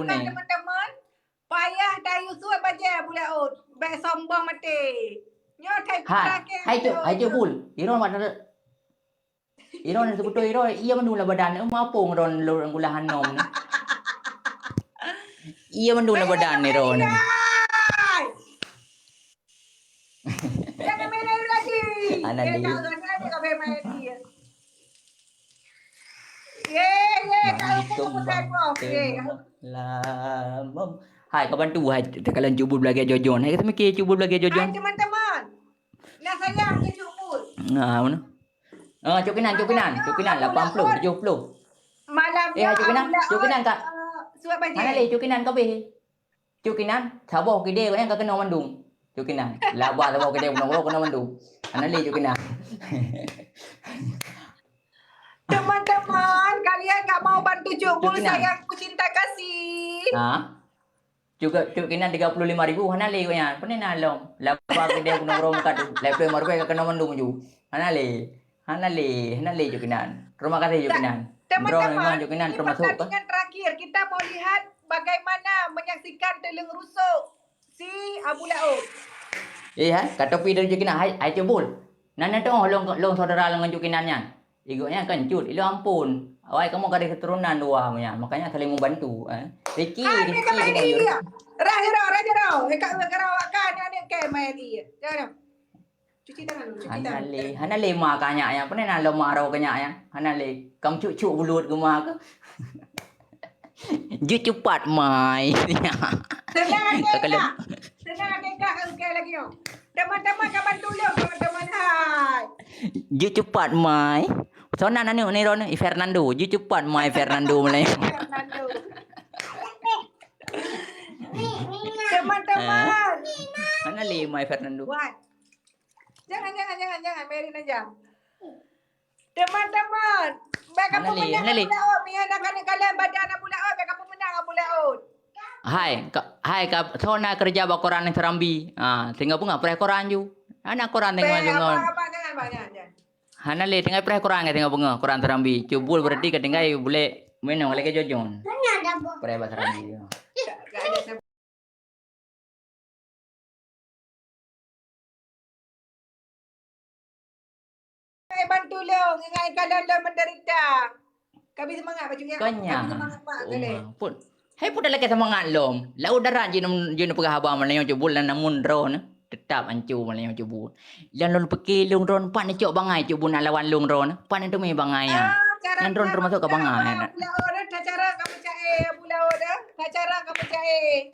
Makan teman-teman. Payah dayu suai baja pula ot. Baik sombong mati. Nyo thai putra ke. Hai bul. Iron wat Iron sebetul Iron ia menula badan mampu ngeron gulahan nom ni. Ia menula badan Iron. Jangan main air lagi. Anak Dia dia. tak ada kau main dia. Ye, kau pun bukan kau. Lah, hai kau bantu hai kalau cuba belajar jojon. Hai kita mikir cuba belajar jojon. Hai teman-teman. Nak sayang ke cubul? Nah, mana? Cukinan 80, 70. Malam cukinan Kak. Suap baje. Mana le cukinan kau be? Cukinan, sabar kide kau yang kau kena mandung. Cukinan. Laba sabar kide kau kena mandung. Mana le cukinan. Teman-teman, kalian tak mau bantu cubul sayangku cinta kasih. Juga cukinan 35,000 hana le kau yang. Pernah nalom. Laba kide kau nongkrong kat 25,000 kau kena mandung ju. Hana le cukinan. Terima kasih cukinan. Teman-teman, ini pertandingan terakhir. Kita mau lihat bagaimana menyaksikan teleng rusuk si Abu Laut. Kata pi dari cukinan, hai cubul. Nana tu long saudara dengan cukinannya. Igoknya kencut, ilo ampun. Awai kamu ada keturunan dua punya, makanya saling membantu. Riki. Rajaro. Dekat Sarawak ni ke main dia. Jangan. Cuci tangan. Hana le makanya yang pernah nalo marau kanya yang. Hana le kam cucu bulut gema ke. Ju cepat mai. Senang dekat ke lagi yo. Teman-teman kau bantu lo teman-teman hai. Ju cepat mai. Sona nani ni ron Fernando. Ju cepat mai Fernando mulai. Teman-teman. Hana le mai Fernando. Jangan Merin aja. Teman-teman, baik kamu menang Abu Laut. Mian akan kalian badan Abu Laut, baik kamu menang Abu Laut. Hai kap sona kerja bakoran yang serambi. Tinggal bunga pre koran ju. Anak koran tengok jangan. Jangan. Hana le tinggal pre koran ke tengok bunga koran serambi. Cubul berarti ke tinggal boleh menang oleh ke jojon. Pre bahasa serambi. Bantu lo, ingat kalian lo menderita. Kami semangat bajunya. Kanya. Pun. Hai pun dalam semangat lom. Lau darah jin pegah haba mana yang cubul dan namun ron tetap ancu mana yang cubul. Yang lon pergi lung ron pan cok bangai cubul nak lawan lung ron. Pan itu mai bangai ya. Yang ron termasuk ke bangai. Cara kamu cai pulau dah. Cara kamu cai.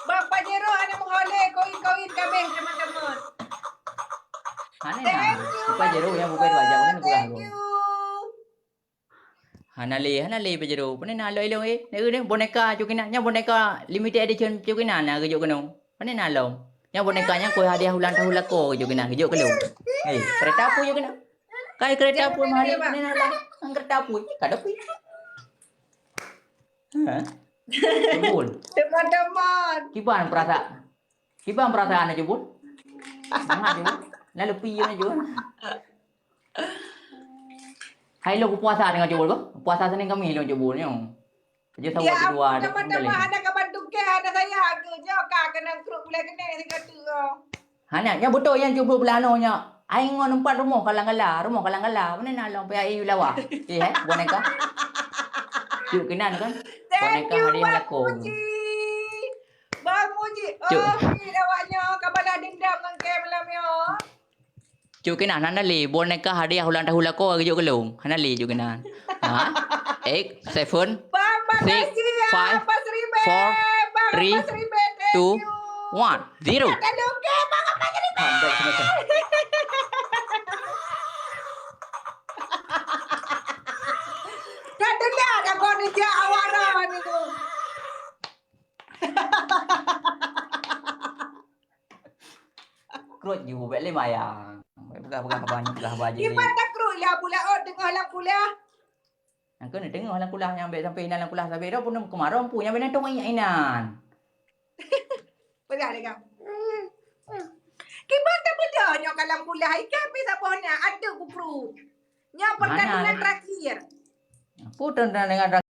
Bapak Jero ada mengoleh koin-koin kami teman-teman. Hana Bapak Jero yang bukan wajah kan bukan aku. Hana le Bapak Jero. Pernah nalo ilo ni boneka cukinannya boneka limited edition cukinan nak kejuk keno. Pernah nalo. Yang bonekanya kau hadiah ulang tahun lako cukinan kejuk kelo. Kereta apa cukinan? Kai kereta apa mahal ni nalo. Ang kereta apa? Kadapi. Cubul. Teman-teman. Kiban perasaan cubul. Sangat cubul. Lalu piye juga. Hai lo puasa dengan cubul ko? Puasa sini kami lo cubul ni. Kerja tahu di luar. Teman-teman ada kabar tuke ada saya ke joka kena kruk boleh kena sing kata. Hanya yang betul yang cubul belano nya. Ai ngon empat rumah kalang-kala. Mana nak long pai ayu lawa. Boneka. Cuk kenan kan? Boneka hadiah lako. Bang Muji. Awaknya kabala dendam dengan ke malam yo. Cuk kenan hana le boneka hadiah ulang tahun lako kejuk kelung. Hana le cuk kenan. 8 7 6 5 4 3 2 1 0. Dia awaran itu. Krut ju bet le maya. Pegang banyak baji. Ipan tak krut ya pula tengah lang kuliah. Yang kena tengok lang kuliah yang bet sampai lang kuliah sampai dah pun kemarau punya benar tu inan. Pegang dekat. Kiban tak bedanya kalau kuliah ikan bisa pohonnya ada ku krut. Nya pertandingan terakhir. Putan dengan